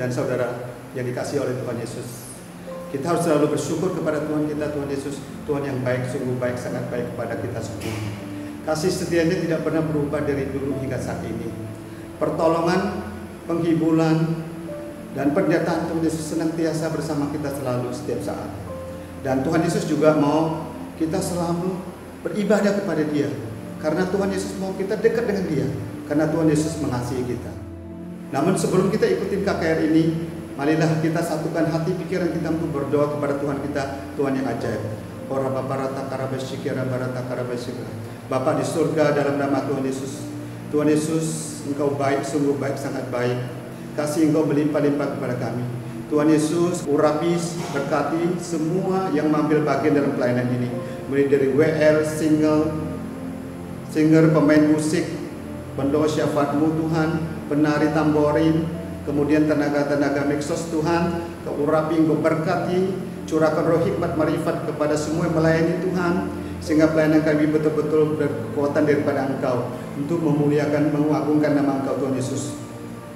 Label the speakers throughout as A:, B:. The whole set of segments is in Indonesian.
A: dan saudara yang dikasihi oleh Tuhan Yesus. Kita harus selalu bersyukur kepada Tuhan kita, Tuhan Yesus, Tuhan yang baik, sungguh baik, sangat baik kepada kita semua. Kasih setianya tidak pernah berubah dari dulu hingga saat ini. Pertolongan, penghiburan, dan penyertaan Tuhan Yesus senantiasa bersama kita selalu setiap saat. Dan Tuhan Yesus juga mau kita selalu beribadah kepada Dia, karena Tuhan Yesus mau kita dekat dengan Dia, karena Tuhan Yesus mengasihi kita. Namun sebelum kita ikutin KKR ini, marilah kita satukan hati pikiran kita untuk berdoa kepada Tuhan kita, Tuhan yang ajaib. Bapa di surga, dalam nama Tuhan Yesus. Tuhan Yesus, Engkau baik, sungguh baik, sangat baik. Kasih Engkau melimpah-limpah kepada kami. Tuhan Yesus, urapi, berkati semua yang mengambil bagian dalam pelayanan ini, mulai dari WL, singer, pemain musik, pendoa syafaat-Mu Tuhan, penari tamborin, kemudian tenaga-tenaga mixos Tuhan. Kau urapi, Engkau berkati, curahkan roh hikmat marifat kepada semua yang melayani Tuhan, sehingga pelayanan kami betul-betul berkekuatan daripada Engkau untuk memuliakan, mengagungkan nama Engkau Tuhan Yesus.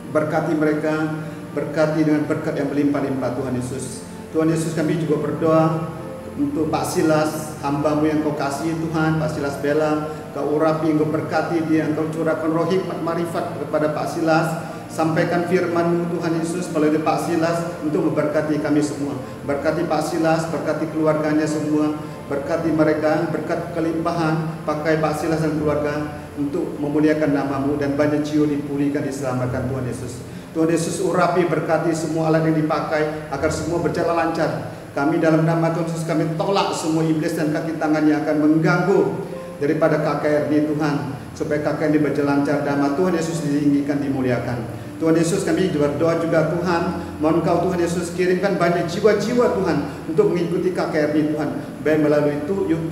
A: Berkati mereka, berkati dengan berkat yang berlimpah-limpah Tuhan Yesus. Tuhan Yesus, kami juga berdoa untuk Pak Silas, hamba-Mu yang Kau kasihi Tuhan, Pak Silas Bella. Kau urapi, Engkau berkati dia, Engkau curahkan roh hikmat marifat kepada Pak Silas. Sampaikan firman-Mu Tuhan Yesus melalui Pak Silas untuk memberkati kami semua. Berkati Pak Silas, berkati keluarganya semua, berkati mereka, berkat kelimpahan, pakai Pak Silas dan keluarga untuk memuliakan nama-Mu, dan banyak jiwa dipulihkan, diselamatkan Tuhan Yesus. Tuhan Yesus, urapi, berkati semua alat yang dipakai agar semua berjalan lancar. Kami dalam nama Tuhan Yesus, kami tolak semua iblis dan kaki tangan yang akan mengganggu daripada KKR ini Tuhan, supaya KKR ini berjalan lancar, nama Tuhan Yesus ditinggikan, dimuliakan. Tuhan Yesus, kami berdoa juga Tuhan, mohon Engkau Tuhan Yesus kirimkan banyak jiwa-jiwa Tuhan untuk mengikuti KKR ini Tuhan, baik melalui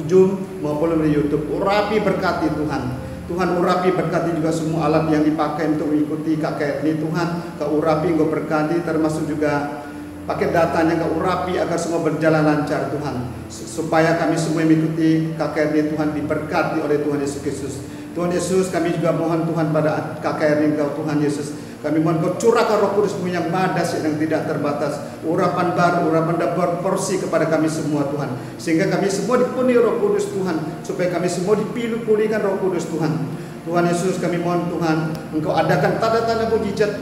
A: Zoom maupun melalui YouTube. Urapi, berkati Tuhan. Tuhan, urapi, berkati juga semua alat yang dipakai untuk mengikuti KKR ini Tuhan. Kau urapi, Engkau berkati, termasuk juga pakai datanya Kau urapi agar semua berjalan lancar Tuhan, supaya kami semua mengikuti KKR ini Tuhan diberkati oleh Tuhan Yesus Kristus. Tuhan Yesus, kami juga mohon Tuhan pada KKR ini Engkau Tuhan Yesus, kami mohon Kau curahkan Roh Kudus-Mu yang madas yang tidak terbatas, urapan baru, urapan berporsi kepada kami semua Tuhan, sehingga kami semua dipenuhi Roh Kudus Tuhan, supaya kami semua dipulihkan Roh Kudus Tuhan. Tuhan Yesus, kami mohon Tuhan, Engkau adakan tanda-tanda mukjizat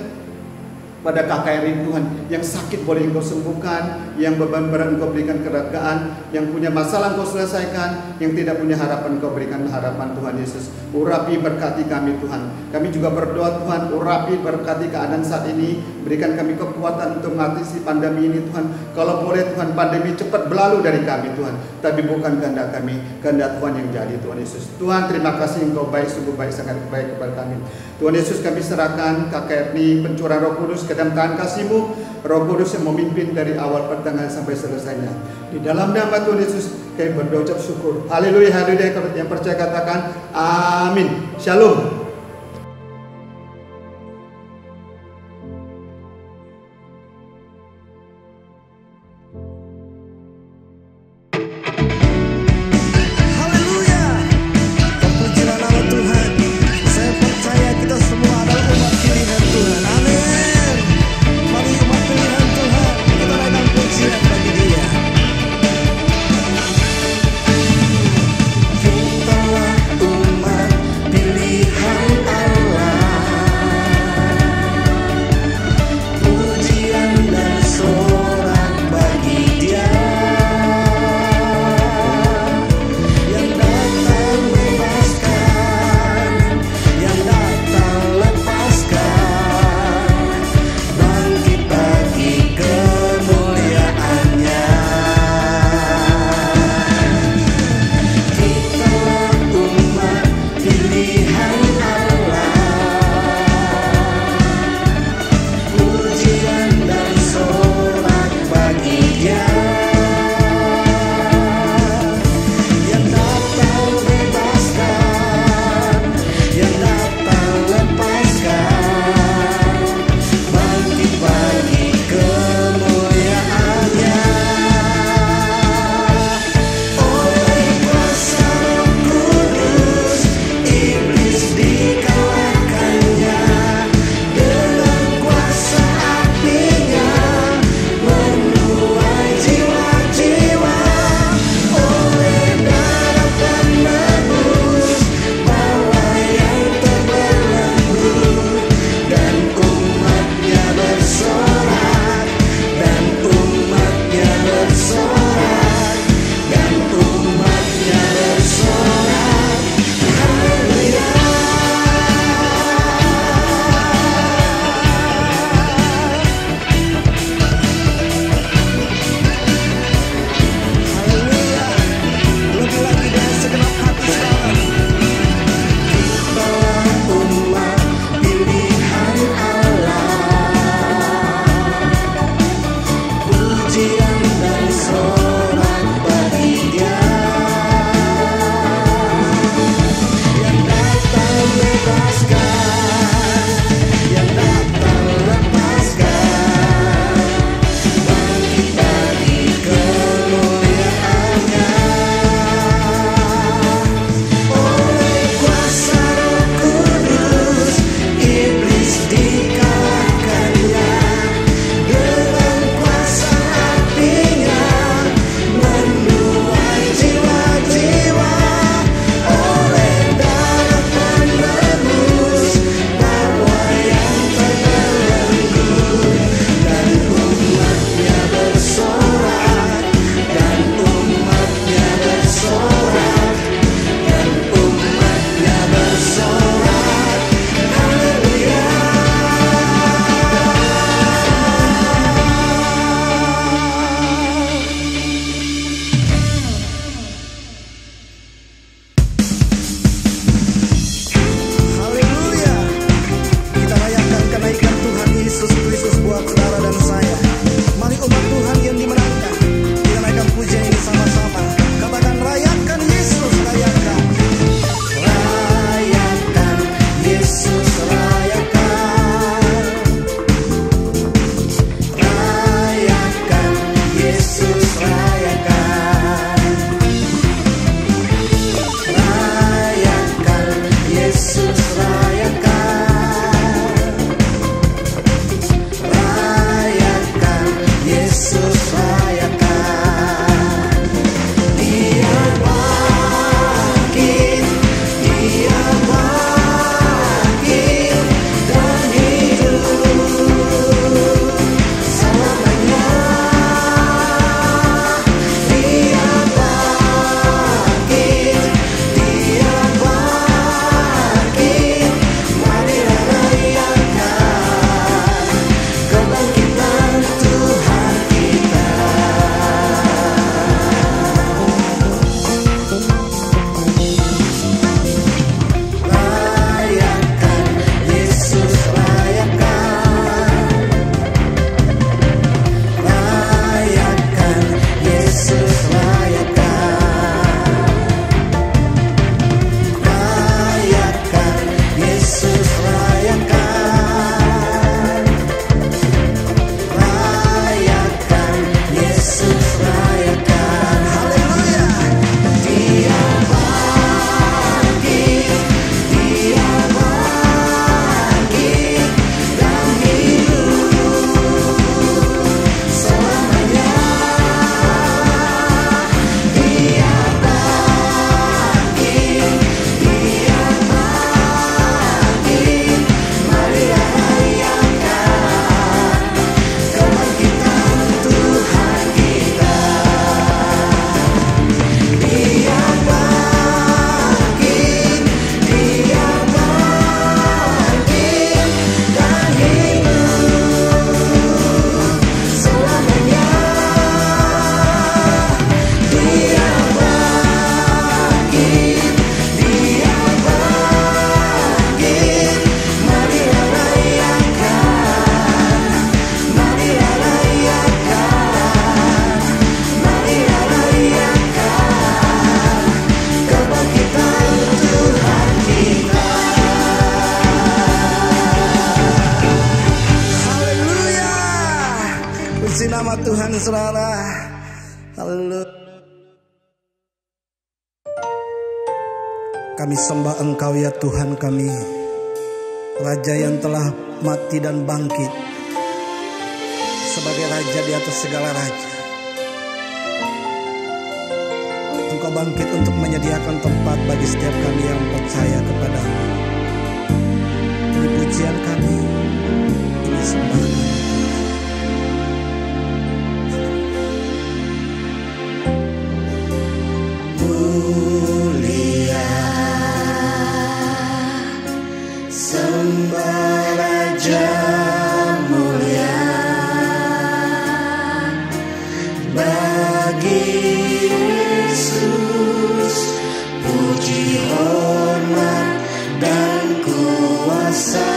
A: pada KKR ini Tuhan. Yang sakit boleh Engkau sembuhkan, yang beban berat Engkau berikan kelegaan, yang punya masalah Engkau selesaikan, yang tidak punya harapan Engkau berikan harapan Tuhan Yesus. Urapi, berkati kami Tuhan. Kami juga berdoa Tuhan, urapi, berkati keadaan saat ini, berikan kami kekuatan untuk mengatasi pandemi ini Tuhan. Kalau boleh Tuhan, pandemi cepat berlalu dari kami Tuhan, tapi bukan kehendak kami, kehendak Tuhan yang jadi Tuhan Yesus. Tuhan, terima kasih Engkau baik, sungguh baik, sangat baik kepada kami. Tuhan Yesus, kami serahkan KKR ini, pencurahan Roh Kudus ke dalam tangan kasih-Mu, Roh Kudus yang memimpin dari awal pertengahan sampai selesainya. Di dalam nama Tuhan Yesus kami berdoa ucap syukur. Haleluya, haleluya. Yang percaya katakan amin. Shalom.
B: Umat pilihan saudara. Haleluya. Kami sembah Engkau ya Tuhan kami, Raja yang telah mati dan bangkit sebagai Raja di atas segala raja. Engkau bangkit untuk menyediakan tempat bagi setiap kami yang percaya kepadamu. Ini pujian kami, ini sembah kami. Mulia, sembah Raja mulia, bagi Yesus puji hormat dan kuasa.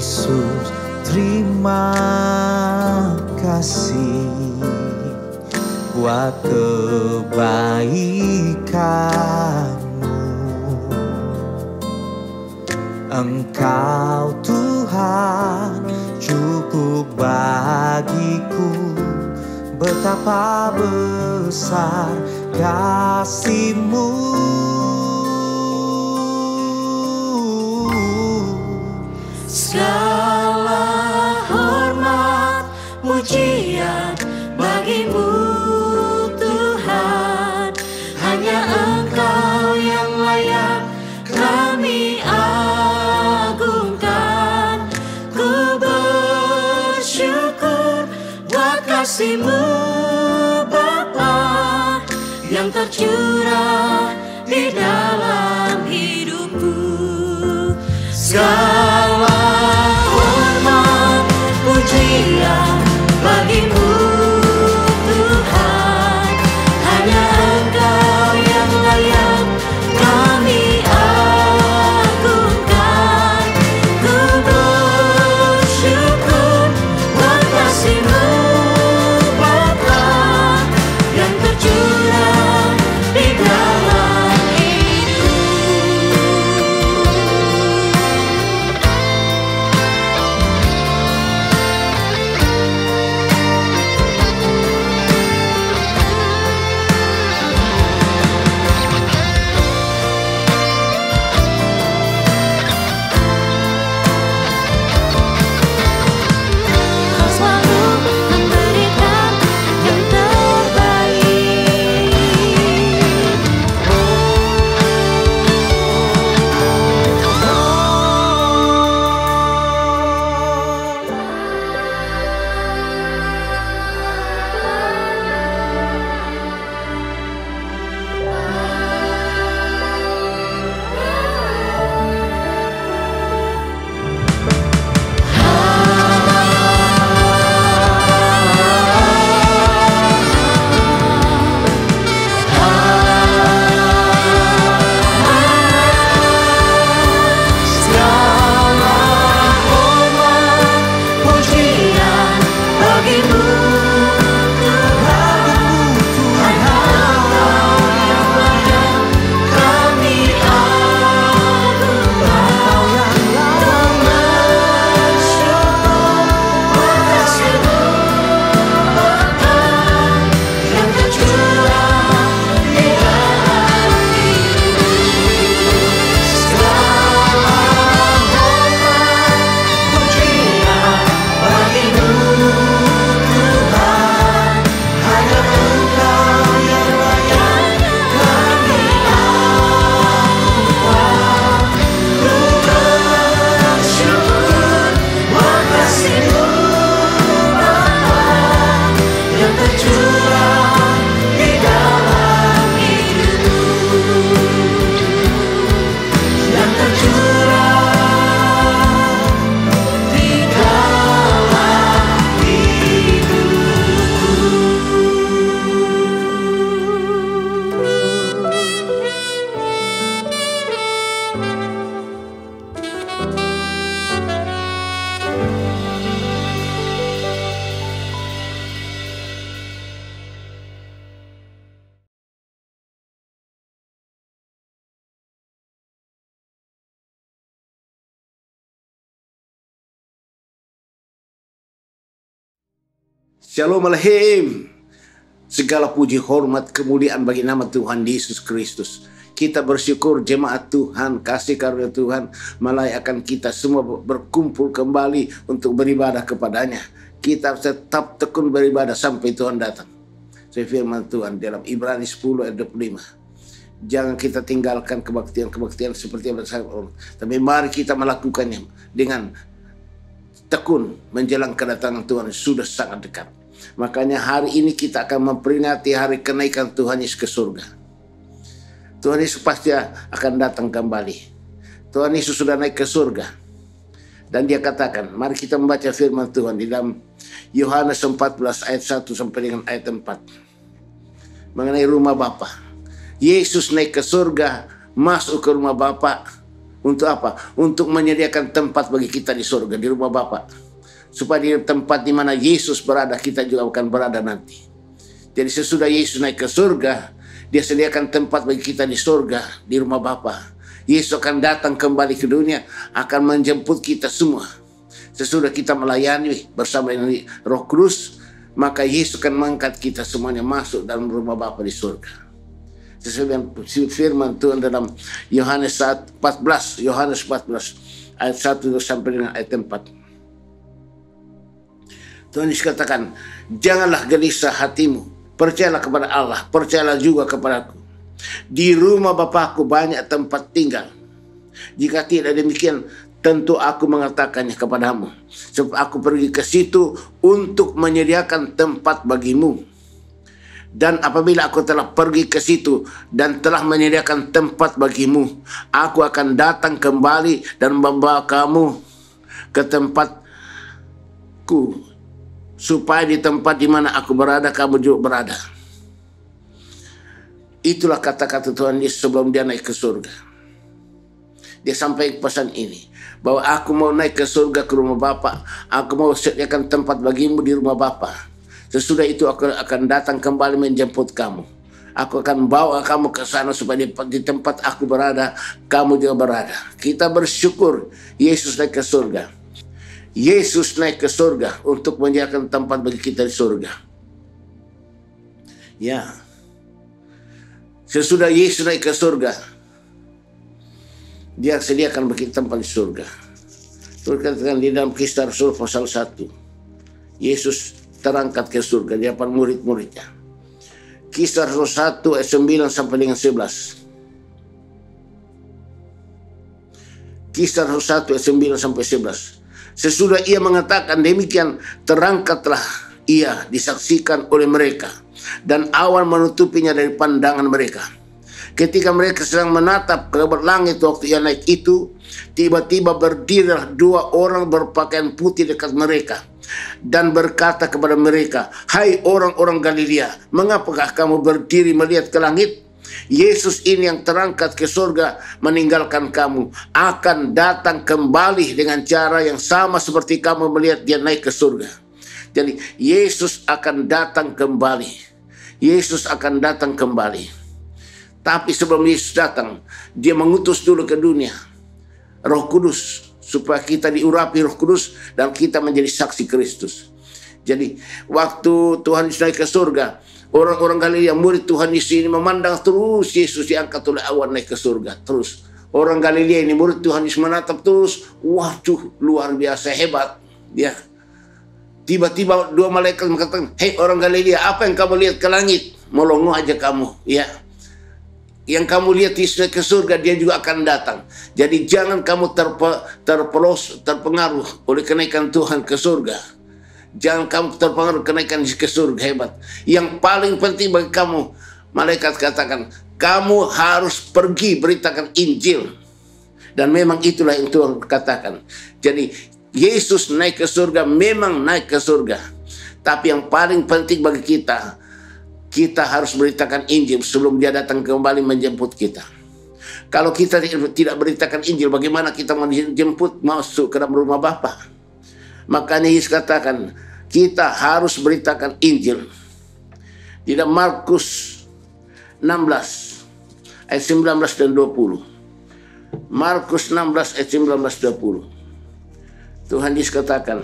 C: Yesus, terima kasih buat kebaikan-Mu. Engkau Tuhan cukup bagiku, betapa besar kasih-Mu.
D: Segala hormat pujian bagi-Mu Tuhan, hanya Engkau yang layak kami agungkan. Ku bersyukur buat kasih-Mu Bapa yang tercurah di dalam hidupku. Segala hormat pujian bagi-Mu Tuhan, hanya Engkau yang layak kami agungkan. Ku bersyukur buat kasih-Mu Bapa yang tercurah di dalam hidupku. Kau selalu memberikan yang terbaik.
E: Shalom Aleichem. Segala puji, hormat, kemuliaan bagi nama Tuhan Yesus Kristus. Kita bersyukur jemaat Tuhan, kasih karunia Tuhan melayakkan kita semua berkumpul kembali untuk beribadah kepadanya. Kita tetap tekun beribadah sampai Tuhan datang. Saya firman Tuhan dalam Ibrani 10 ayat 25. Jangan kita tinggalkan kebaktian-kebaktian seperti yang bersahabat, tapi mari kita melakukannya dengan tekun menjelang kedatangan Tuhan sudah sangat dekat. Makanya hari ini kita akan memperingati hari kenaikan Tuhan Yesus ke surga. Tuhan Yesus pasti akan datang kembali. Tuhan Yesus sudah naik ke surga. Dan dia katakan, mari kita membaca firman Tuhan di dalam Yohanes 14 ayat 1 sampai dengan ayat 4. Mengenai rumah Bapa. Yesus naik ke surga, masuk ke rumah Bapa Untuk apa? Untuk menyediakan tempat bagi kita di surga, di rumah Bapa. Supaya di tempat di mana Yesus berada, kita juga akan berada nanti. Jadi sesudah Yesus naik ke surga, Dia sediakan tempat bagi kita di surga, di rumah Bapa. Yesus akan datang kembali ke dunia, akan menjemput kita semua. Sesudah kita melayani bersama dengan Roh Kudus, maka Yesus akan mengangkat kita semuanya masuk dalam rumah Bapa di surga. Sesuai dengan firman Tuhan dalam Yohanes 14 ayat 1 sampai dengan ayat 4. Tuhan Yesus katakan, janganlah gelisah hatimu, percayalah kepada Allah, percayalah juga kepadaku. Di rumah Bapakku banyak tempat tinggal. Jika tidak demikian, tentu aku mengatakannya kepadamu. Sebab aku pergi ke situ untuk menyediakan tempat bagimu. Dan apabila aku telah pergi ke situ dan telah menyediakan tempat bagimu, aku akan datang kembali dan membawa kamu ke tempatku, supaya di tempat di mana aku berada, kamu juga berada. Itulah kata-kata Tuhan Yesus sebelum Dia naik ke surga. Dia sampaikan pesan ini, bahwa aku mau naik ke surga, ke rumah Bapa. Aku mau sediakan tempat bagimu di rumah Bapa. Sesudah itu aku akan datang kembali menjemput kamu. Aku akan bawa kamu ke sana supaya di tempat aku berada, kamu juga berada. Kita bersyukur Yesus naik ke surga. Yesus naik ke surga untuk menyediakan tempat bagi kita di surga. Ya. Sesudah Yesus naik ke surga, Dia sediakan bagi tempat di surga. Terkatakan di dalam Kisah Rasul pasal 1. Yesus terangkat ke surga di hadapan murid-muridnya. Kisah Rasul 1 ayat 9 sampai dengan 11. Kisah Rasul 1 ayat 9 sampai 11. Sesudah Ia mengatakan demikian, terangkatlah Ia disaksikan oleh mereka, dan awan menutupinya dari pandangan mereka. Ketika mereka sedang menatap ke langit waktu Ia naik itu, tiba-tiba berdirilah 2 orang berpakaian putih dekat mereka dan berkata kepada mereka, hai orang-orang Galilea, mengapakah kamu berdiri melihat ke langit? Yesus ini yang terangkat ke surga meninggalkan kamu, akan datang kembali dengan cara yang sama seperti kamu melihat Dia naik ke surga. Jadi Yesus akan datang kembali. Yesus akan datang kembali. Tapi sebelum Yesus datang, Dia mengutus dulu ke dunia Roh Kudus, supaya kita diurapi Roh Kudus dan kita menjadi saksi Kristus. Jadi waktu Tuhan Yesus naik ke surga, orang-orang Galilea, murid Tuhan Yesus ini memandang terus Yesus diangkat oleh awan naik ke surga. Terus orang Galilea ini, murid Tuhan Yesus menatap terus. Waduh, luar biasa hebat. Ya. Tiba-tiba 2 malaikat mengatakan, hei orang Galilea, apa yang kamu lihat ke langit? Melongo aja kamu. Ya. Yang kamu lihat Yesus naik ke surga, Dia juga akan datang. Jadi jangan kamu terpengaruh oleh kenaikan Tuhan ke surga. Jangan kamu terpengaruh kenaikan ke surga, hebat. Yang paling penting bagi kamu, malaikat katakan, kamu harus pergi beritakan Injil. Dan memang itulah yang Tuhan katakan. Jadi Yesus naik ke surga, memang naik ke surga. Tapi yang paling penting bagi kita, kita harus beritakan Injil sebelum Dia datang kembali menjemput kita. Kalau kita tidak beritakan Injil, bagaimana kita menjemput masuk ke dalam rumah Bapa? Makanya Yesus katakan, kita harus beritakan Injil. Di dalam Markus 16 ayat 19 dan 20. Markus 16 ayat 19 20. Tuhan Yesus katakan,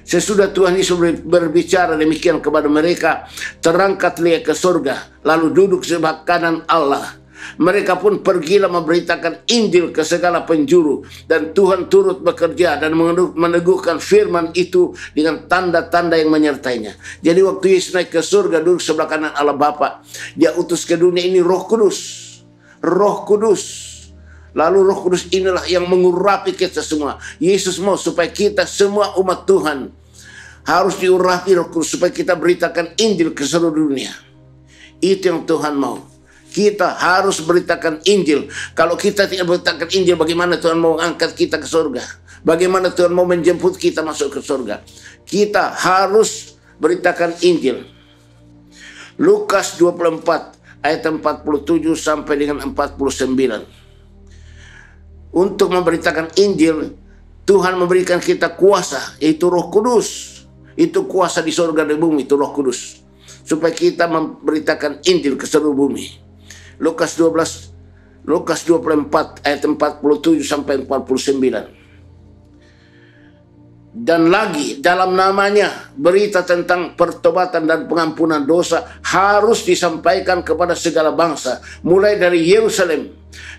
E: sesudah Tuhan Yesus berbicara demikian kepada mereka, terangkatlah Ia ke surga, lalu duduk sebelah kanan Allah. Mereka pun pergilah memberitakan Injil ke segala penjuru, dan Tuhan turut bekerja dan meneguhkan firman itu dengan tanda-tanda yang menyertainya. Jadi waktu Yesus naik ke surga, duduk sebelah kanan Allah Bapa, Dia utus ke dunia ini Roh Kudus. Roh Kudus. Lalu Roh Kudus inilah yang mengurapi kita semua. Yesus mau supaya kita semua umat Tuhan harus diurapi Roh Kudus, supaya kita beritakan Injil ke seluruh dunia. Itu yang Tuhan mau. Kita harus beritakan Injil. Kalau kita tidak beritakan Injil, bagaimana Tuhan mau angkat kita ke surga? Bagaimana Tuhan mau menjemput kita masuk ke surga? Kita harus beritakan Injil. Lukas 24 ayat 47 sampai dengan 49. untuk memberitakan Injil, Tuhan memberikan kita kuasa, yaitu Roh Kudus. Itu kuasa di surga dan bumi, itu Roh Kudus, supaya kita memberitakan Injil ke seluruh bumi. Lukas 24 ayat 47 sampai 49. Dan lagi dalam namanya berita tentang pertobatan dan pengampunan dosa harus disampaikan kepada segala bangsa, mulai dari Yerusalem.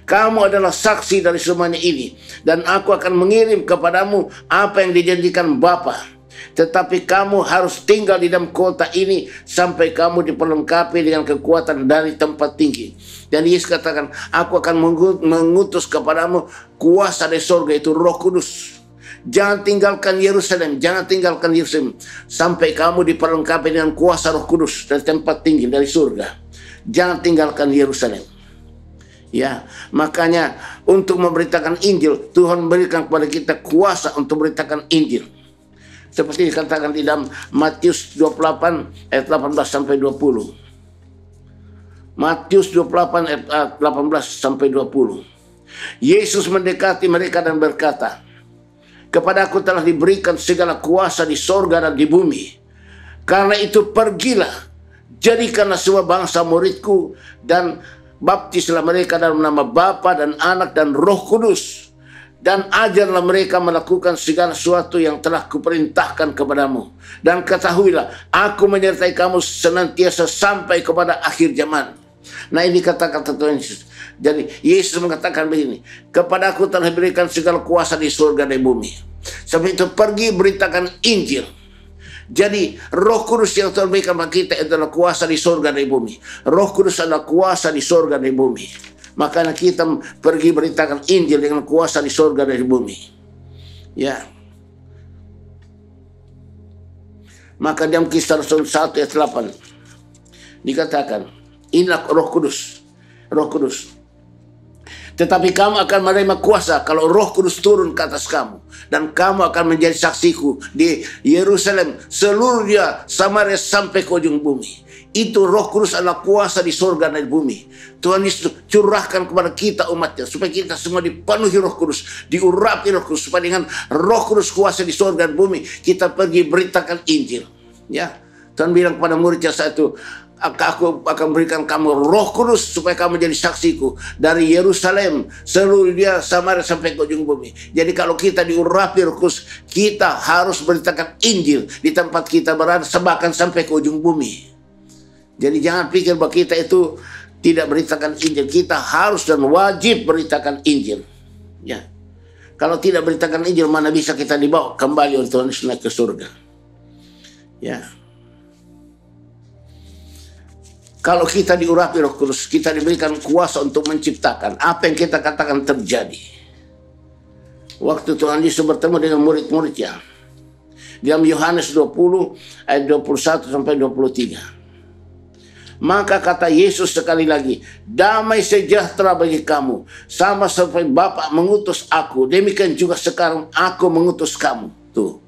E: Kamu adalah saksi dari semuanya ini, dan aku akan mengirim kepadamu apa yang dijanjikan Bapa. Tetapi kamu harus tinggal di dalam kota ini sampai kamu diperlengkapi dengan kekuatan dari tempat tinggi. Dan Yesus katakan, aku akan mengutus kepadamu kuasa dari surga, itu Roh Kudus. Jangan tinggalkan Yerusalem, jangan tinggalkan Yerusalem sampai kamu diperlengkapi dengan kuasa Roh Kudus dari tempat tinggi dari surga. Jangan tinggalkan Yerusalem. Ya, makanya untuk memberitakan Injil, Tuhan memberikan kepada kita kuasa untuk memberitakan Injil. Seperti dikatakan di dalam Matius 28 ayat 18 sampai 20. Matius 28 ayat 18 sampai 20. Yesus mendekati mereka dan berkata, kepadaku telah diberikan segala kuasa di sorga dan di bumi. Karena itu pergilah, jadikanlah semua bangsa muridku, dan baptislah mereka dalam nama Bapa dan Anak dan Roh Kudus. Dan ajarlah mereka melakukan segala sesuatu yang telah kuperintahkan kepadamu. Dan ketahuilah, aku menyertai kamu senantiasa sampai kepada akhir zaman. Nah, ini kata-kata Tuhan Yesus. Jadi Yesus mengatakan begini, kepadaku telah diberikan segala kuasa di surga dan bumi. Sebab itu pergi beritakan Injil. Jadi Roh Kudus yang Tuhan berikan kepada kita adalah kuasa di surga dan bumi. Roh Kudus adalah kuasa di surga dan bumi. Makanya kita pergi beritakan Injil dengan kuasa di surga dan bumi. Ya. Maka dalam Kisah Rasul 1 ayat 8 dikatakan, inilah Roh Kudus. Roh Kudus. Tetapi kamu akan menerima kuasa kalau Roh Kudus turun ke atas kamu, dan kamu akan menjadi saksiku di Yerusalem, seluruhnya, Samaria sampai ke ujung bumi. Itu Roh Kudus adalah kuasa di surga dan bumi. Tuhan Yesus curahkan kepada kita umatnya supaya kita semua dipenuhi Roh Kudus, diurapi Roh Kudus, supaya dengan Roh Kudus kuasa di surga dan bumi kita pergi beritakan Injil. Ya, Tuhan bilang kepada muridnya saat itu, aku akan berikan kamu Roh Kudus supaya kamu jadi saksiku dari Yerusalem, seluruh dia, Samaria sampai ke ujung bumi. Jadi kalau kita diurapi Roh Kudus, kita harus beritakan Injil di tempat kita berada, bahkan sampai ke ujung bumi. Jadi jangan pikir bahwa kita itu tidak beritakan Injil. Kita harus dan wajib beritakan Injil. Ya. Kalau tidak beritakan Injil, mana bisa kita dibawa kembali oleh Tuhan Yesus naik ke surga. Ya. Kalau kita diurapi Roh Kudus, kita diberikan kuasa untuk menciptakan apa yang kita katakan terjadi. Waktu Tuhan Yesus bertemu dengan murid-muridnya, dalam Yohanes 20 ayat 21 sampai 23. Maka kata Yesus sekali lagi, damai sejahtera bagi kamu, sama seperti Bapa mengutus aku, demikian juga sekarang aku mengutus kamu. Tuh.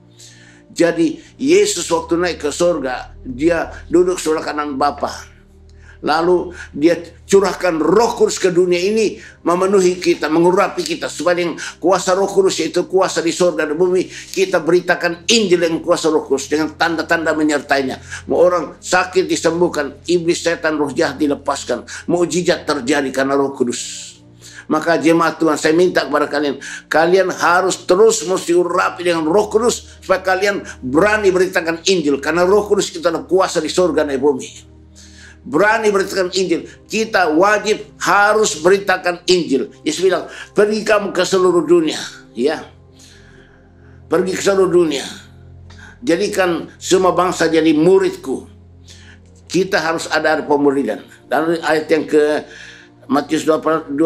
E: Jadi Yesus waktu naik ke surga, dia duduk sebelah kanan Bapa. Lalu dia curahkan Roh Kudus ke dunia ini, memenuhi kita, mengurapi kita, supaya dengan kuasa Roh Kudus, yaitu kuasa di surga dan bumi, kita beritakan Injil dengan kuasa Roh Kudus, dengan tanda-tanda menyertainya. Mau orang sakit disembuhkan, iblis, setan, roh jahat dilepaskan, mukjizat terjadi karena Roh Kudus. Maka jemaat Tuhan, saya minta kepada kalian, kalian harus terus mesti urapi dengan Roh Kudus, supaya kalian berani beritakan Injil, karena Roh Kudus itu adalah kuasa di surga dan bumi. Berani beritakan Injil. Kita wajib harus beritakan Injil. Yesus bilang, pergi kamu ke seluruh dunia. Ya, pergi ke seluruh dunia. Jadikan semua bangsa jadi muridku. Kita harus ada pemuridan. Dan ayat yang ke Matius 28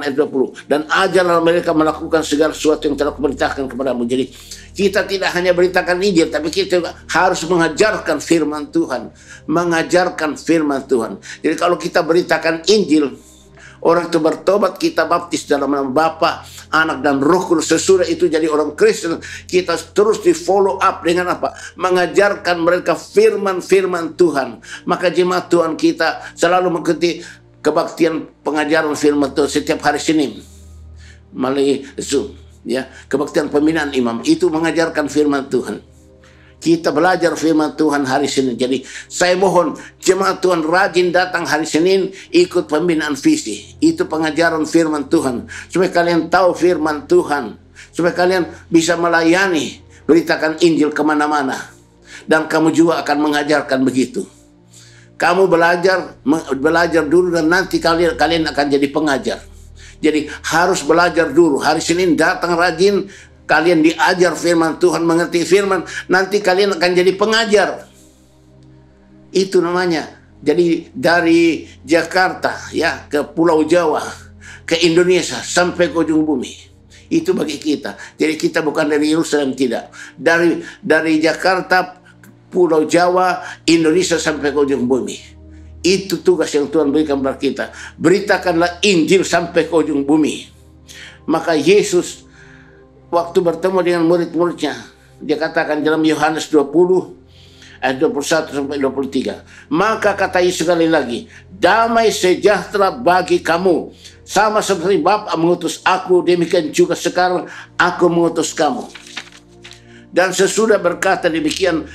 E: ayat 20. Dan ajarlah mereka melakukan segala sesuatu yang telah kuperintahkan kepadamu. Jadi kita tidak hanya beritakan Injil, tapi kita juga harus mengajarkan firman Tuhan. Mengajarkan firman Tuhan. Jadi kalau kita beritakan Injil, orang itu bertobat, kita baptis dalam nama Bapa, Anak dan Roh Kudus. Sesudah itu jadi orang Kristen, kita terus di follow up dengan apa? Mengajarkan mereka firman-firman Tuhan. Maka jemaat Tuhan, kita selalu mengikuti kebaktian pengajaran firman Tuhan setiap hari Senin. melalui Zoom, ya. Kebaktian pembinaan imam itu mengajarkan firman Tuhan. Kita belajar firman Tuhan hari Senin. Jadi saya mohon jemaat Tuhan rajin datang hari Senin, ikut pembinaan visi. Itu pengajaran firman Tuhan. Supaya kalian tahu firman Tuhan. Supaya kalian bisa melayani, beritakan Injil kemana-mana. Dan kamu juga akan mengajarkan begitu. Kamu belajar dulu dan nanti kalian akan jadi pengajar. Jadi harus belajar dulu. Hari Senin datang rajin, kalian diajar firman Tuhan, mengerti firman, nanti kalian akan jadi pengajar. Itu namanya. Jadi dari Jakarta ya ke Pulau Jawa, ke Indonesia sampai ke ujung bumi. Itu bagi kita. Jadi kita bukan dari Yerusalem, tidak. Dari Jakarta, Pulau Jawa, Indonesia sampai ke ujung bumi. Itu tugas yang Tuhan berikan kepada kita. Beritakanlah Injil sampai ke ujung bumi. Maka Yesus waktu bertemu dengan murid-muridnya, dia katakan dalam Yohanes 20 ayat 21 sampai 23. Maka kata Yesus sekali lagi, damai sejahtera bagi kamu. Sama seperti Bapa mengutus aku, demikian juga sekarang aku mengutus kamu. Dan sesudah berkata demikian,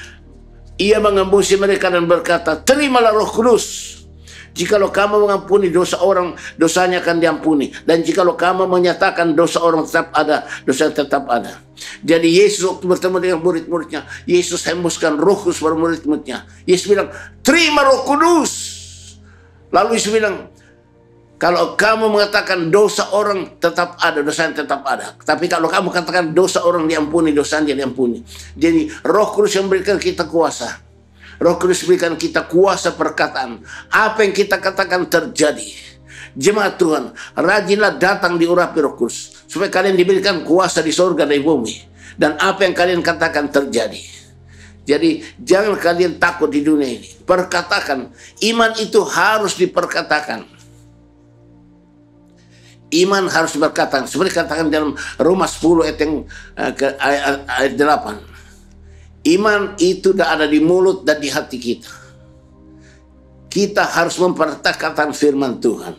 E: ia mengembusi mereka dan berkata, terimalah Roh Kudus. Jikalau kamu mengampuni dosa orang, dosanya akan diampuni. Dan jikalau kamu menyatakan dosa orang tetap ada, dosa tetap ada. Jadi Yesus waktu bertemu dengan murid-muridnya, Yesus hembuskan Roh Kudus pada murid-muridnya. Yesus bilang, terima Roh Kudus. Lalu Yesus bilang, kalau kamu mengatakan dosa orang tetap ada, dosanya tetap ada. Tapi kalau kamu katakan dosa orang diampuni, dosanya diampuni. Jadi Roh Kudus yang memberikan kita kuasa. Roh Kudus berikan kita kuasa perkataan. Apa yang kita katakan terjadi. Jemaat Tuhan, rajinlah datang diurapi Roh Kudus. Supaya kalian diberikan kuasa di surga dan di bumi. Dan apa yang kalian katakan terjadi. Jadi jangan kalian takut di dunia ini. Perkatakan. Iman itu harus diperkatakan. Iman harus diperkatakan. Seperti katakan dalam Roma 10 ayat 8. Iman itu sudah ada di mulut dan di hati kita. Kita harus memperkatakan firman Tuhan.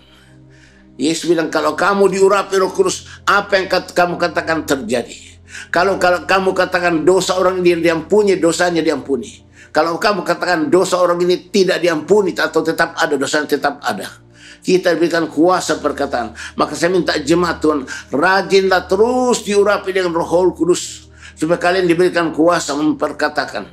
E: Yesus bilang, kalau kamu diurapi Roh Kudus, apa yang kamu katakan terjadi. Kalau kamu katakan dosa orang ini diampuni, dosanya diampuni. Kalau kamu katakan dosa orang ini tidak diampuni atau tetap ada, dosanya tetap ada. Kita diberikan kuasa perkataan. Maka saya minta jemaat Tuhan, rajinlah terus diurapi dengan Roh Kudus. Supaya kalian diberikan kuasa memperkatakan.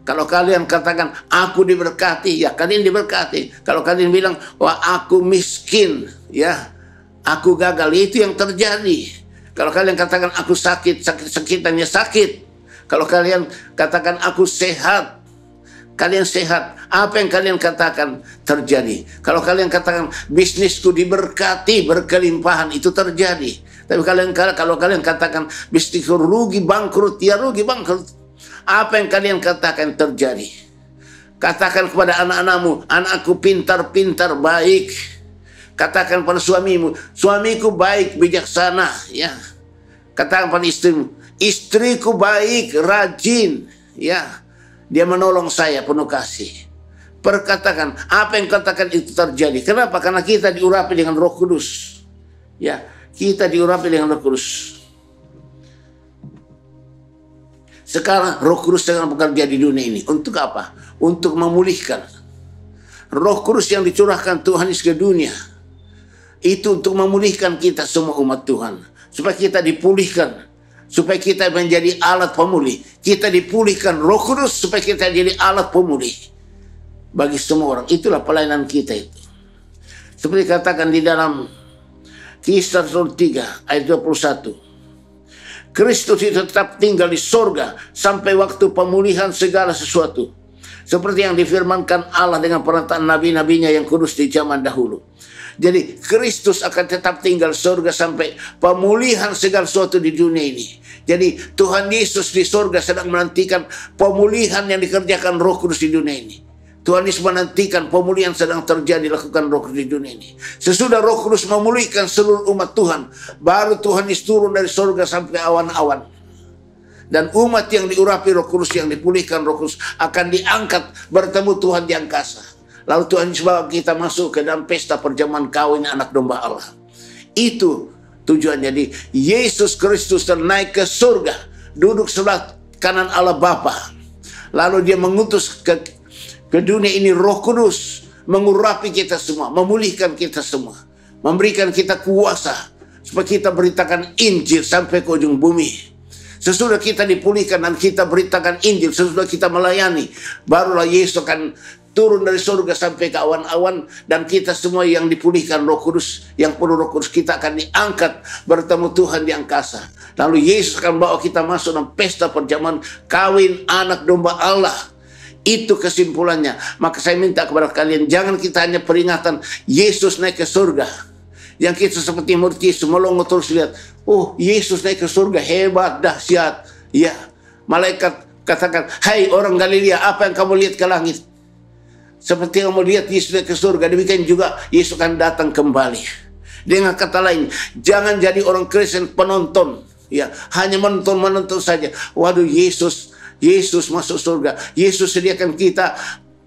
E: Kalau kalian katakan, aku diberkati, ya kalian diberkati. Kalau kalian bilang, wah aku miskin, ya aku gagal, itu yang terjadi. Kalau kalian katakan, aku sakitannya sakit. Kalau kalian katakan, aku sehat, kalian sehat. Apa yang kalian katakan terjadi. Kalau kalian katakan, bisnisku diberkati, berkelimpahan, itu terjadi. Tapi kalau kalian katakan bisnis rugi bangkrut, ya rugi bangkrut. Apa yang kalian katakan terjadi. Katakan kepada anak-anakmu, anakku pintar-pintar baik. Katakan pada suamimu, suamiku baik bijaksana, ya. Katakan pada istrimu, istriku baik rajin, ya. Dia menolong saya penuh kasih. Perkatakan apa yang katakan itu terjadi. Kenapa? Karena kita diurapi dengan Roh Kudus, ya. Kita diurapi dengan Roh Kudus. Sekarang Roh Kudus sedang bekerja di dunia ini. Untuk apa? Untuk memulihkan. Roh Kudus yang dicurahkan Tuhan ke dunia. Itu untuk memulihkan kita semua umat Tuhan. Supaya kita dipulihkan. Supaya kita menjadi alat pemulih. Kita dipulihkan Roh Kudus supaya kita jadi alat pemulih. Bagi semua orang. Itulah pelayanan kita itu. Seperti katakan di dalam Kisah 3 ayat 21. Kristus itu tetap tinggal di sorga sampai waktu pemulihan segala sesuatu. Seperti yang difirmankan Allah dengan pernyataan nabi-nabinya yang kudus di zaman dahulu. Jadi Kristus akan tetap tinggal di sorga sampai pemulihan segala sesuatu di dunia ini. Jadi Tuhan Yesus di sorga sedang menantikan pemulihan yang dikerjakan Roh Kudus di dunia ini. Tuhan Yesus menantikan pemulihan sedang terjadi lakukan Roh Kudus di dunia ini. Sesudah Roh Kudus memulihkan seluruh umat Tuhan, baru Tuhan Yesus turun dari surga sampai awan-awan. Dan umat yang diurapi Roh Kudus, yang dipulihkan Roh Kudus, akan diangkat bertemu Tuhan di angkasa. Lalu Tuhan Yesus bawa kita masuk ke dalam pesta perjamuan kawin anak domba Allah. Itu tujuan. Jadi Yesus Kristus naik ke surga, duduk sebelah kanan Allah Bapa. Lalu dia mengutus ke dunia ini Roh Kudus, mengurapi kita semua, memulihkan kita semua, memberikan kita kuasa supaya kita beritakan Injil sampai ke ujung bumi. Sesudah kita dipulihkan dan kita beritakan Injil, sesudah kita melayani, barulah Yesus akan turun dari surga sampai ke awan-awan, dan kita semua yang dipulihkan Roh Kudus, yang perlu Roh Kudus, kita akan diangkat bertemu Tuhan di angkasa. Lalu Yesus akan bawa kita masuk dalam pesta perjamuan kawin anak domba Allah. Itu kesimpulannya. Maka saya minta kepada kalian, jangan kita hanya peringatan Yesus naik ke surga, yang kita seperti murid Yesus melongo terus lihat, oh Yesus naik ke surga, hebat, dahsyat. Ya, malaikat katakan, hai orang Galilea, apa yang kamu lihat ke langit? Seperti yang kamu lihat Yesus naik ke surga, demikian juga Yesus akan datang kembali. Dengan kata lain, jangan jadi orang Kristen penonton, ya, hanya menonton saja. Waduh, Yesus masuk surga, Yesus sediakan kita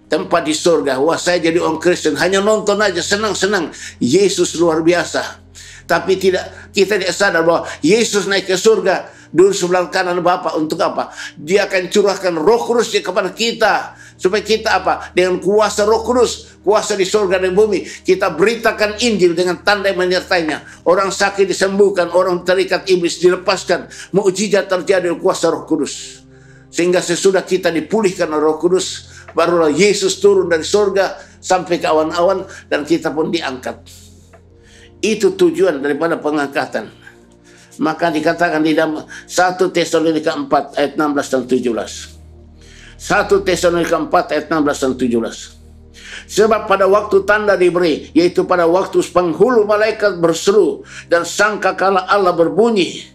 E: tempat di surga. Wah, saya jadi orang Kristen hanya nonton aja, senang-senang. Yesus luar biasa. Tapi kita tidak sadar bahwa Yesus naik ke surga, duduk sebelah kanan Bapa. Untuk apa? Dia akan curahkan Roh Kudus kepada kita, supaya kita apa? Dengan kuasa Roh Kudus, kuasa di surga dan bumi, kita beritakan Injil dengan tanda yang menyertainya. Orang sakit disembuhkan, orang terikat iblis dilepaskan, mukjizat terjadi dengan kuasa Roh Kudus. Sehingga sesudah kita dipulihkan oleh Roh Kudus, barulah Yesus turun dari surga sampai ke awan-awan, dan kita pun diangkat. Itu tujuan daripada pengangkatan. Maka dikatakan di dalam 1 Tesalonika 4 ayat 16 dan 17. 1 Tesalonika 4 ayat 16 dan 17. Sebab pada waktu tanda diberi, yaitu pada waktu penghulu malaikat berseru dan sangkakala Allah berbunyi,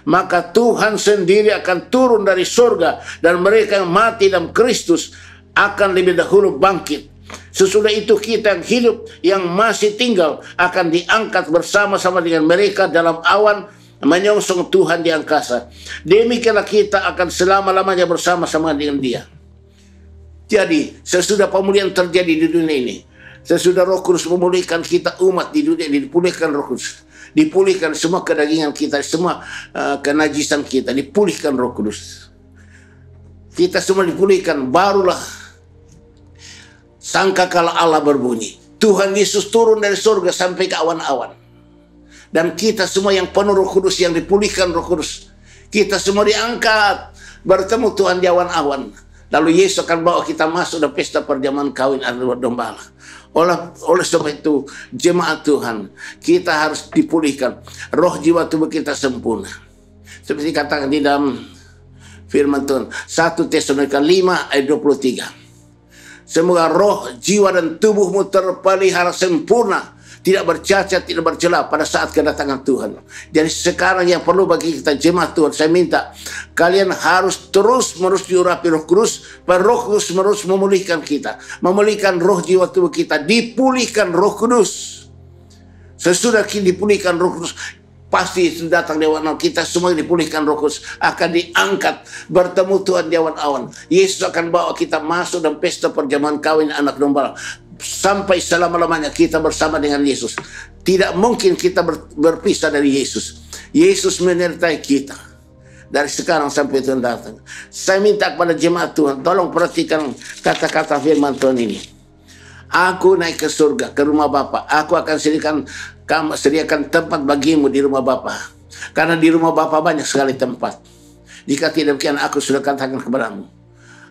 E: maka Tuhan sendiri akan turun dari surga, dan mereka yang mati dalam Kristus akan lebih dahulu bangkit. Sesudah itu kita yang hidup, yang masih tinggal, akan diangkat bersama-sama dengan mereka dalam awan menyongsong Tuhan di angkasa. Demikianlah kita akan selama-lamanya bersama-sama dengan Dia. Jadi sesudah pemulihan terjadi di dunia ini, sesudah Roh Kudus memulihkan kita umat di dunia ini, dipulihkan Roh Kudus, dipulihkan semua kedagingan kita, semua kenajisan kita, dipulihkan Roh Kudus. Kita semua dipulihkan, barulah sangkakala Allah berbunyi. Tuhan Yesus turun dari surga sampai ke awan-awan. Dan kita semua yang penuh Roh Kudus, yang dipulihkan Roh Kudus, kita semua diangkat bertemu Tuhan di awan-awan. Lalu Yesus akan bawa kita masuk dalam pesta perjamuan kawin anak domba Allah. Oleh sebab itu, jemaat Tuhan, kita harus dipulihkan. Roh, jiwa, tubuh kita sempurna. Seperti katakan di dalam firman Tuhan, 1 Tesalonika 5 ayat 23. Semoga roh, jiwa, dan tubuhmu terpelihara sempurna, tidak bercacat, tidak bercela pada saat kedatangan Tuhan. Jadi sekarang yang perlu bagi kita jemaat Tuhan, saya minta kalian harus terus-menerus diurapi Roh Kudus, Roh Kudus terus memulihkan kita, memulihkan roh, jiwa, tubuh kita, dipulihkan Roh Kudus. Sesudah kita dipulihkan Roh Kudus, pasti datang di awan-awan, kita semua dipulihkan Roh Kudus, akan diangkat bertemu Tuhan di awan-awan. Yesus akan bawa kita masuk dalam pesta perjamuan kawin anak domba, sampai selama-lamanya kita bersama dengan Yesus. Tidak mungkin kita berpisah dari Yesus. Yesus menyertai kita dari sekarang sampai Tuhan datang. Saya minta kepada jemaat Tuhan, tolong perhatikan kata-kata firman Tuhan ini. Aku naik ke surga, ke rumah Bapa. Aku akan sediakan tempat bagimu di rumah Bapa. Karena di rumah Bapa banyak sekali tempat. Jika tidak demikian, aku sudah katakan kepadamu,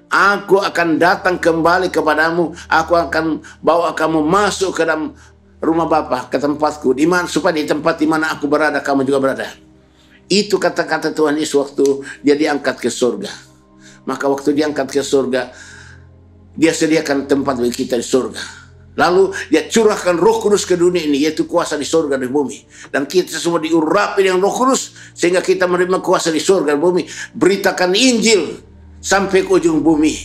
E: aku akan datang kembali kepadamu. Aku akan bawa kamu masuk ke dalam rumah Bapa, ke tempatku, di mana, supaya di tempat di mana aku berada, kamu juga berada. Itu kata-kata Tuhan Yesus waktu dia diangkat ke surga. Maka waktu diangkat ke surga, dia sediakan tempat bagi kita di surga. Lalu dia curahkan Roh Kudus ke dunia ini, yaitu kuasa di surga dan bumi. Dan kita semua diurapi dengan Roh Kudus, sehingga kita menerima kuasa di surga dan bumi. Beritakan Injil sampai ke ujung bumi.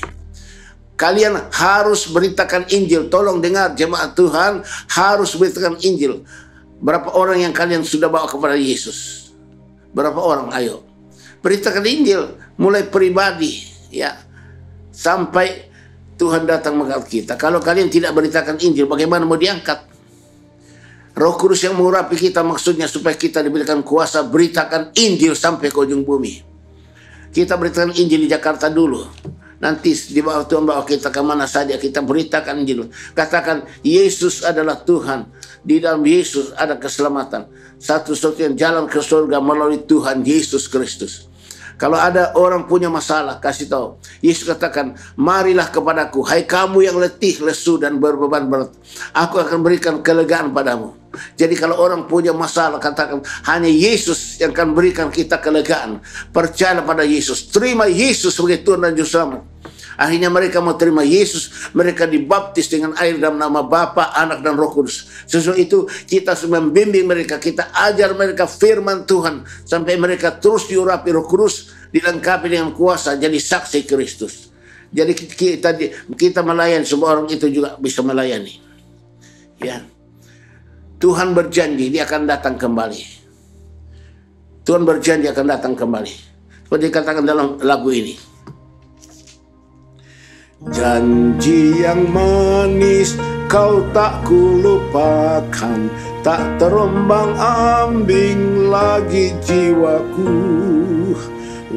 E: Kalian harus beritakan Injil. Tolong dengar jemaat Tuhan, harus beritakan Injil. Berapa orang yang kalian sudah bawa kepada Yesus? Berapa orang? Ayo, beritakan Injil, mulai pribadi, ya, sampai Tuhan datang mengangkat kita. Kalau kalian tidak beritakan Injil, bagaimana mau diangkat? Roh Kudus yang mengurapi kita maksudnya supaya kita diberikan kuasa beritakan Injil sampai ke ujung bumi. Kita beritakan Injil di Jakarta dulu. Nanti di bawah Tuhan bawa kita ke mana saja, kita beritakan Injil. Katakan Yesus adalah Tuhan. Di dalam Yesus ada keselamatan. Satu-satunya jalan ke surga melalui Tuhan Yesus Kristus. Kalau ada orang punya masalah, kasih tahu. Yesus katakan, marilah kepadaku, hai kamu yang letih, lesu, dan berbeban berat. Aku akan berikan kelegaan padamu. Jadi kalau orang punya masalah, katakan, hanya Yesus yang akan berikan kita kelegaan. Percaya pada Yesus. Terima Yesus sebagai Tuhan dan Juru Selamat. Akhirnya mereka mau terima Yesus. Mereka dibaptis dengan air dalam nama Bapa, Anak, dan Roh Kudus. Sesuai itu kita harus membimbing mereka. Kita ajar mereka firman Tuhan. Sampai mereka terus diurapi Roh Kudus. Dilengkapi dengan kuasa jadi saksi Kristus. Jadi kita melayani, semua orang itu juga bisa melayani. Ya, Tuhan berjanji dia akan datang kembali. Tuhan berjanji akan datang kembali. Seperti dikatakan dalam lagu ini. Janji yang manis kau tak kulupakan, tak terombang ambing lagi jiwaku.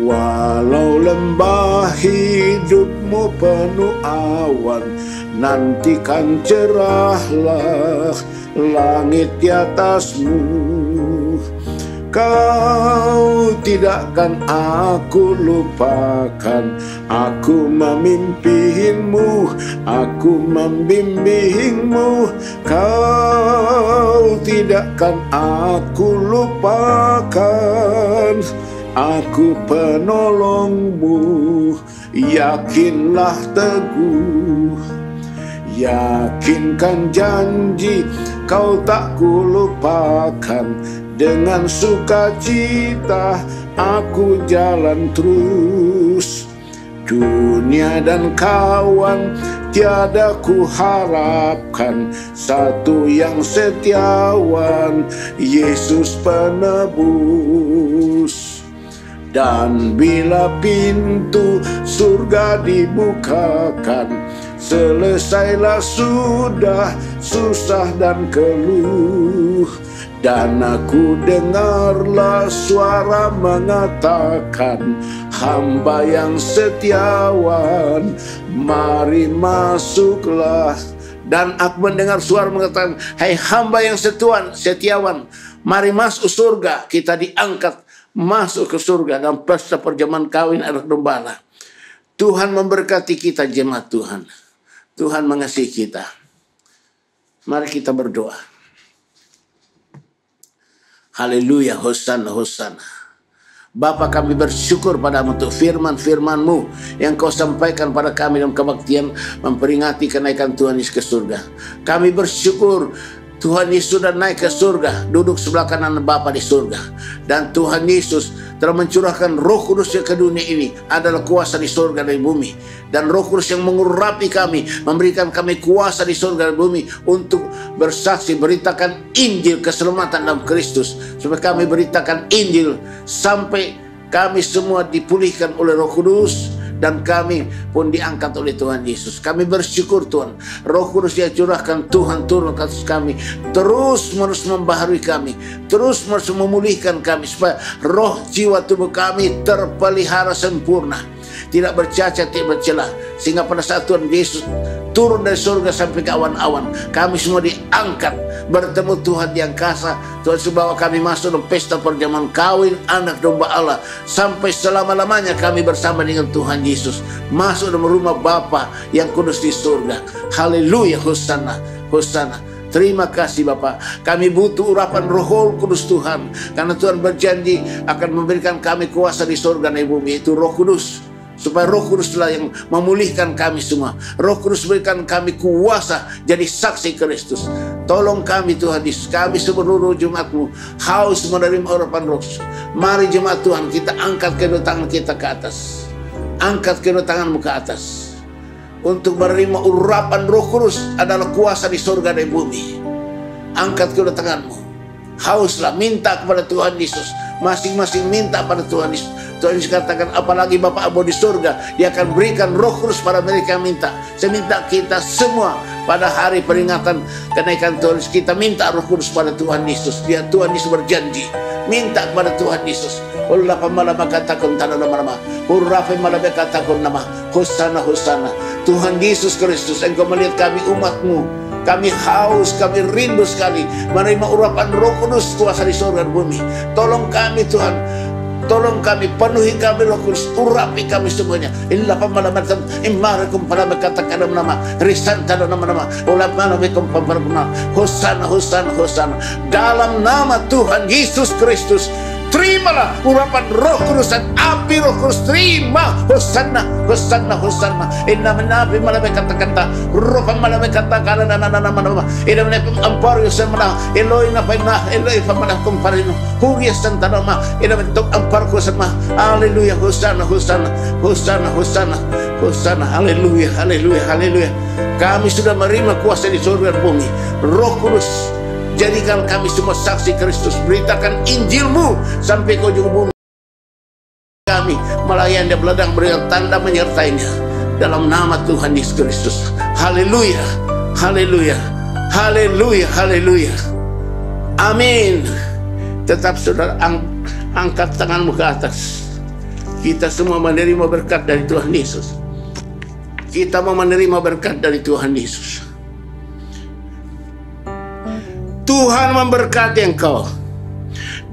E: Walau lembah hidupmu penuh awan, nantikan cerahlah langit di atasmu. Kau tidak akan aku lupakan, aku memimpinmu, aku membimbingmu. Kau tidak akan aku lupakan, aku penolongmu. Yakinlah teguh, yakinkan janji kau tak kulupakan. Dengan sukacita aku jalan terus. Dunia dan kawan tiada ku harapkan, satu yang setiawan, Yesus penebus. Dan bila pintu surga dibukakan, selesailah sudah susah dan keluh. Dan aku dengarlah suara mengatakan, hamba yang setiawan, mari masuklah. Dan aku mendengar suara mengatakan, hai hamba yang setiawan, mari masuk surga. Kita diangkat masuk ke surga dalam pesta perjamuan kawin anak domba Allah. Tuhan memberkati kita jemaat Tuhan. Tuhan mengasihi kita. Mari kita berdoa. Haleluya, hosana, hosana. Bapa, kami bersyukur padamu untuk firman-firman-Mu yang Kau sampaikan pada kami dalam kebaktian memperingati kenaikan Tuhan Yesus ke surga. Kami bersyukur Tuhan Yesus sudah naik ke surga, duduk sebelah kanan Bapa di surga. Dan Tuhan Yesus telah mencurahkan Roh Kudus ke dunia ini, adalah kuasa di surga dan di bumi. Dan Roh Kudus yang mengurapi kami, memberikan kami kuasa di surga dan bumi untuk bersaksi, beritakan Injil keselamatan dalam Kristus. Supaya kami beritakan Injil sampai kami semua dipulihkan oleh Roh Kudus. Dan kami pun diangkat oleh Tuhan Yesus. Kami bersyukur Tuhan, Roh Kudus yang curahkan Tuhan turun ke atas kami, terus menerus membaharui kami, terus menerus memulihkan kami, supaya roh, jiwa, tubuh kami terpelihara sempurna, tidak bercacat, tidak bercelah. Sehingga pada saat Tuhan Yesus turun dari surga sampai ke awan-awan, kami semua diangkat bertemu Tuhan di angkasa. Tuhan bawa kami masuk dalam pesta perjamuan kawin anak domba Allah, sampai selama-lamanya kami bersama dengan Tuhan Yesus, masuk dalam rumah Bapa yang kudus di surga. Haleluya, hosana, hosana. Terima kasih Bapa. Kami butuh urapan Roh Kudus Tuhan, karena Tuhan berjanji akan memberikan kami kuasa di surga dan di bumi, itu Roh Kudus. Supaya Roh Kuduslah yang memulihkan kami semua. Roh Kudus berikan kami kuasa jadi saksi Kristus. Tolong kami Tuhan Yesus, kami seluruh jemaat-Mu haus menerima urapan Roh Kudus. Mari jemaat Tuhan, kita angkat kedua tangan kita ke atas. Angkat kedua tanganmu ke atas. Untuk menerima urapan Roh Kudus adalah kuasa di surga dan bumi. Angkat kedua tanganmu. Hauslah, minta kepada Tuhan Yesus. Masing-masing minta pada Tuhan Yesus. Tuhan Yesus katakan, apalagi Bapa Abu di surga, Dia akan berikan Roh Kudus pada mereka yang minta. Saya minta kita semua pada hari peringatan kenaikan Tuhan Yesus, kita minta Roh Kudus pada Tuhan Yesus. Dia Tuhan Yesus berjanji, minta kepada Tuhan Yesus. Allah pamalama katakan tanah nama-nama, hurrafe malame katakan nama, hosana hosana. Tuhan Yesus Kristus, Engkau melihat kami umat-Mu, kami haus, kami rindu sekali menerima urapan Roh Kudus kuasa di surga dan bumi. Tolong kami Tuhan, tolong kami, penuhi kami Roh Kudus, urapi kami semuanya. Illa pamalamatam imarakum pada katakan nama risanta nama-nama, ulama nabikum pamparuna. Hosana hosana hosana. Dalam nama Tuhan Yesus Kristus, terimalah urapan Roh Kudus dan api Roh Kudus. Terima. Hosana, hosana, hosana. Inna menabi malabe kata-kata. Roh malabe kata-kata nama-nama. Inna menabi ampar yusamana. Eloi napaina. Eloi pamana kumparino. Hurias tantanama. Inna bentuk ampar kusama. Haleluya. Hosana, hosana. Hosana, hosana. Hosana. Haleluya. Haleluya. Haleluya. Kami sudah menerima kuasa di surga dan bumi. Roh Kudus, jadikan kami semua saksi Kristus. Beritakan Injil-Mu sampai ke ujung bumi. Kami melayani dan beladang berikan tanda menyertainya. Dalam nama Tuhan Yesus Kristus. Haleluya. Haleluya. Haleluya. Haleluya. Amin. Tetap saudara angkat tanganmu ke atas. Kita semua menerima berkat dari Tuhan Yesus. Kita mau menerima berkat dari Tuhan Yesus. Tuhan memberkati engkau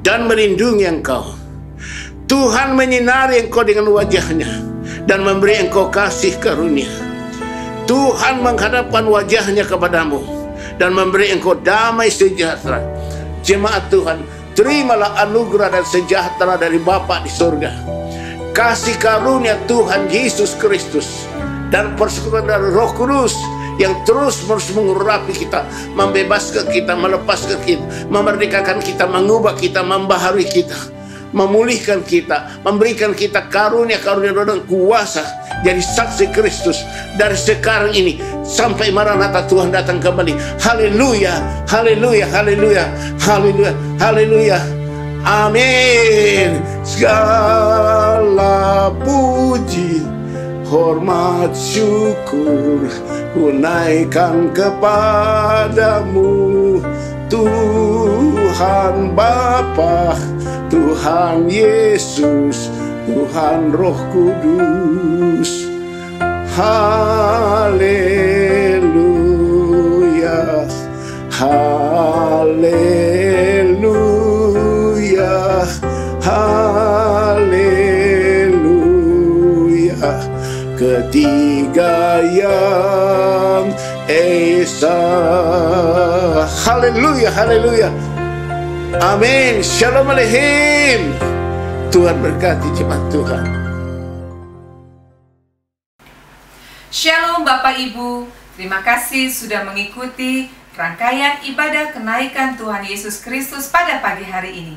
E: dan melindungi engkau. Tuhan menyinari engkau dengan wajahnya dan memberi engkau kasih karunia. Tuhan menghadapkan wajahnya kepadamu dan memberi engkau damai sejahtera. Jemaat Tuhan, terimalah anugerah dan sejahtera dari Bapa di surga. Kasih karunia Tuhan Yesus Kristus dan persekutuan dari Roh Kudus yang terus-menerus mengurapi kita, membebaskan kita, melepaskan kita, memerdekakan kita, mengubah kita, membaharui kita, memulihkan kita, memberikan kita karunia-karunia dan kuasa jadi saksi Kristus dari sekarang ini sampai Maranatha Tuhan datang kembali. Haleluya, haleluya, haleluya, haleluya, haleluya. Amin. Segala puji, hormat, syukur ku naikkan kepadamu, Tuhan Bapa, Tuhan Yesus, Tuhan Roh Kudus. Haleluya, haleluya, haleluya. Ketiga yang esa. Haleluya, haleluya. Amin. Shalom aleichem. Tuhan berkati jemaat Tuhan.
F: Shalom Bapak Ibu, terima kasih sudah mengikuti rangkaian ibadah kenaikan Tuhan Yesus Kristus pada pagi hari ini.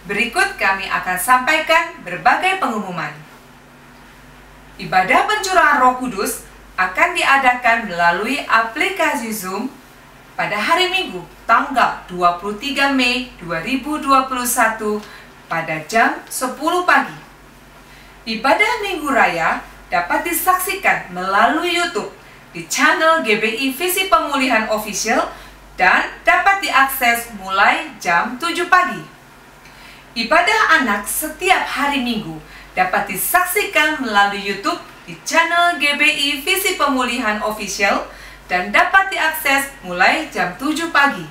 F: Berikut kami akan sampaikan berbagai pengumuman. Ibadah pencurahan Roh Kudus akan diadakan melalui aplikasi Zoom pada hari Minggu tanggal 23 Mei 2021 pada jam 10 pagi. Ibadah Minggu Raya dapat disaksikan melalui YouTube di channel GBI Visi Pemulihan Official dan dapat diakses mulai jam 7 pagi. Ibadah anak setiap hari Minggu dapat disaksikan melalui YouTube di channel GBI Visi Pemulihan Official dan dapat diakses mulai jam 7 pagi.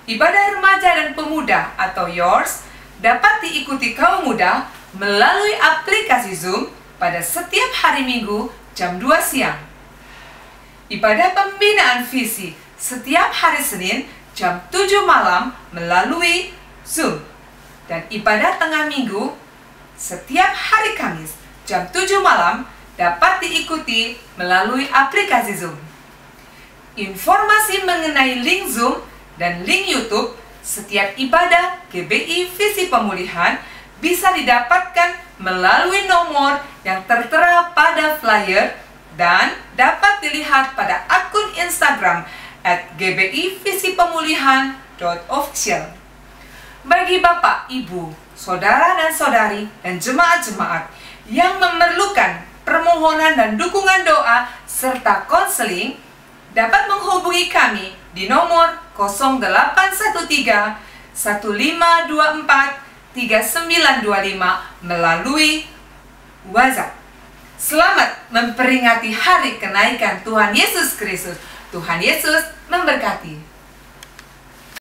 F: Ibadah remaja dan pemuda atau Yours dapat diikuti kaum muda melalui aplikasi Zoom pada setiap hari Minggu jam 2 siang. Ibadah pembinaan visi setiap hari Senin jam 7 malam melalui Zoom. Dan ibadah tengah minggu setiap hari Kamis jam 7 malam dapat diikuti melalui aplikasi Zoom. Informasi mengenai link Zoom dan link YouTube setiap ibadah GBI Visi Pemulihan bisa didapatkan melalui nomor yang tertera pada flyer dan dapat dilihat pada akun Instagram @gbiVisiPemulihan.official. Bagi Bapak, Ibu, Saudara dan Saudari, dan jemaat-jemaat yang memerlukan permohonan dan dukungan doa serta konseling, dapat menghubungi kami di nomor 0813 1524 3925 melalui WhatsApp. Selamat memperingati hari kenaikan Tuhan Yesus Kristus. Tuhan Yesus memberkati.